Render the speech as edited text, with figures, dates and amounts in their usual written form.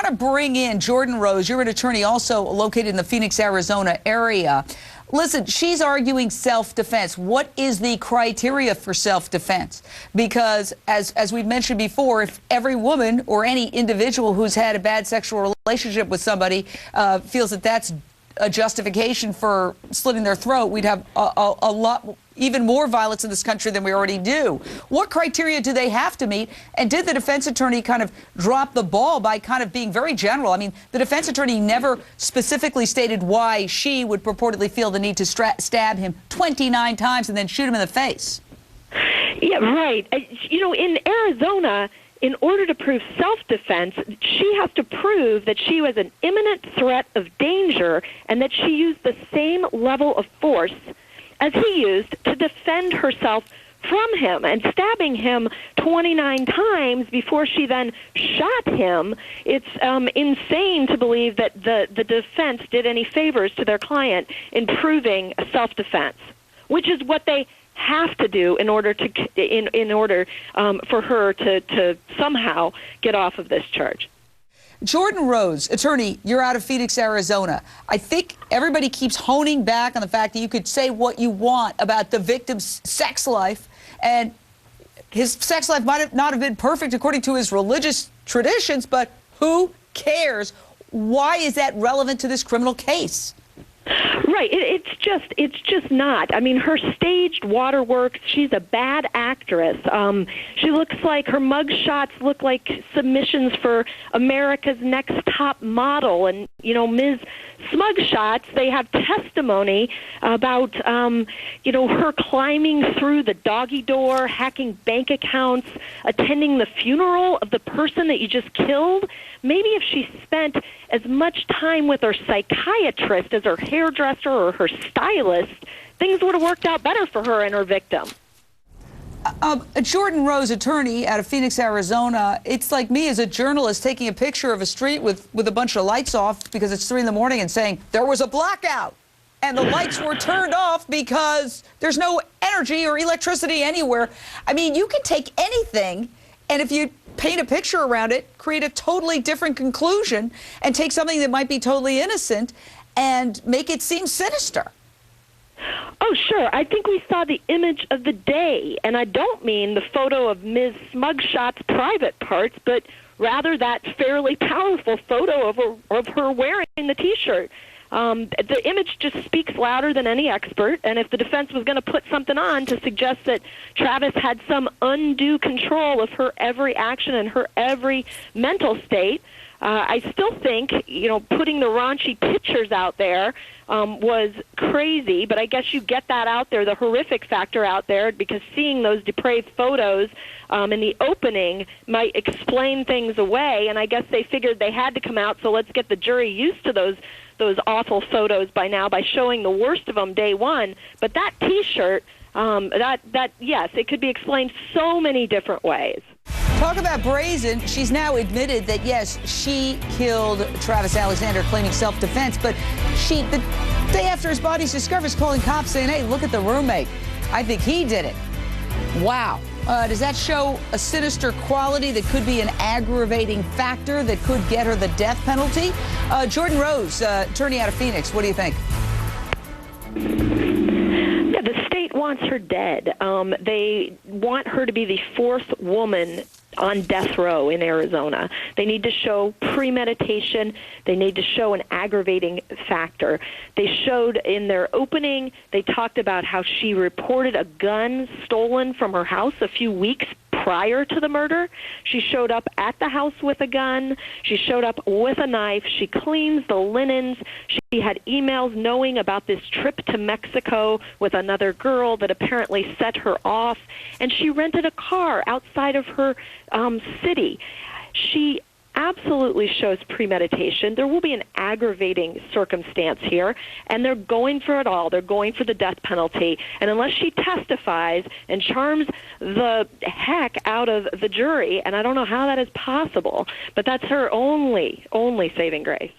want to bring in Jordan Rose. You're an attorney also located in the Phoenix, Arizona area. Listen, she's arguing self-defense. What is the criteria for self-defense? Because as we've mentioned before, if every woman or any individual who's had a bad sexual relationship with somebody feels that that's a justification for slitting their throat, we'd have a lot, even more violence in this country than we already do. What criteria do they have to meet? And did the defense attorney kind of drop the ball by kind of being very general? I mean, the defense attorney never specifically stated why she would purportedly feel the need to stab him 29 times and then shoot him in the face. Yeah, right. You know, in Arizona, in order to prove self-defense, she has to prove that she was an imminent threat of danger and that she used the same level of force as he used to defend herself from him. And stabbing him 29 times before she then shot him, it's insane to believe that the defense did any favors to their client in proving self-defense, which is what they have to do in order for her to somehow get off of this charge. Jordan Rose, attorney, you're out of Phoenix, Arizona. I think everybody keeps honing back on the fact that you could say what you want about the victim's sex life, and his sex life might not have been perfect according to his religious traditions, but who cares? Why is that relevant to this criminal case? Right. It's just not. I mean, her staged waterworks, she's a bad actress. She looks like, her mug shots look like submissions for America's Next Top Model. And, you know, Ms. Smug Shots, they have testimony about, you know, her climbing through the doggy door, hacking bank accounts, attending the funeral of the person that you just killed. Maybe if she spent as much time with her psychiatrist as her hairdresser or her stylist, things would have worked out better for her and her victim. Jordan Rose, attorney out of Phoenix, Arizona, it's like me as a journalist taking a picture of a street with a bunch of lights off because it's 3 in the morning and saying there was a blackout and the lights were turned off because there's no energy or electricity anywhere. I mean, you can take anything, and if you paint a picture around it, create a totally different conclusion, and take something that might be totally innocent and make it seem sinister. Oh, sure. I think we saw the image of the day, and I don't mean the photo of Ms. Smugshot's private parts, but rather that fairly powerful photo of her wearing the T-shirt. The image just speaks louder than any expert, and if the defense was going to put something on to suggest that Travis had some undue control of her every action and her every mental state, I still think, you know, putting the raunchy pictures out there was crazy, but I guess you get that out there, the horrific factor out there, because seeing those depraved photos in the opening might explain things away, and I guess they figured they had to come out, so let's get the jury used to those awful photos by now by showing the worst of them day one. But that T-shirt, yes, it could be explained so many different ways. Talk about brazen. She's now admitted that, yes, she killed Travis Alexander, claiming self-defense, but the day after his body's discovered, is calling cops saying, hey, look at the roommate. I think he did it. Wow. Does that show a sinister quality that could be an aggravating factor that could get her the death penalty? Jordan Rose, attorney out of Phoenix, what do you think? Yeah, the state wants her dead. They want her to be the 4th woman on death row in Arizona. They need to show premeditation. They need to show an aggravating factor. They showed in their opening, they talked about how she reported a gun stolen from her house a few weeks prior to the murder. She showed up at the house with a gun. She showed up with a knife. She cleans the linens. She had emails knowing about this trip to Mexico with another girl that apparently set her off. And she rented a car outside of her city. She absolutely shows premeditation. There will be an aggravating circumstance here, and they're going for it all. They're going for the death penalty. And unless she testifies and charms the heck out of the jury, and I don't know how that is possible, but that's her only saving grace.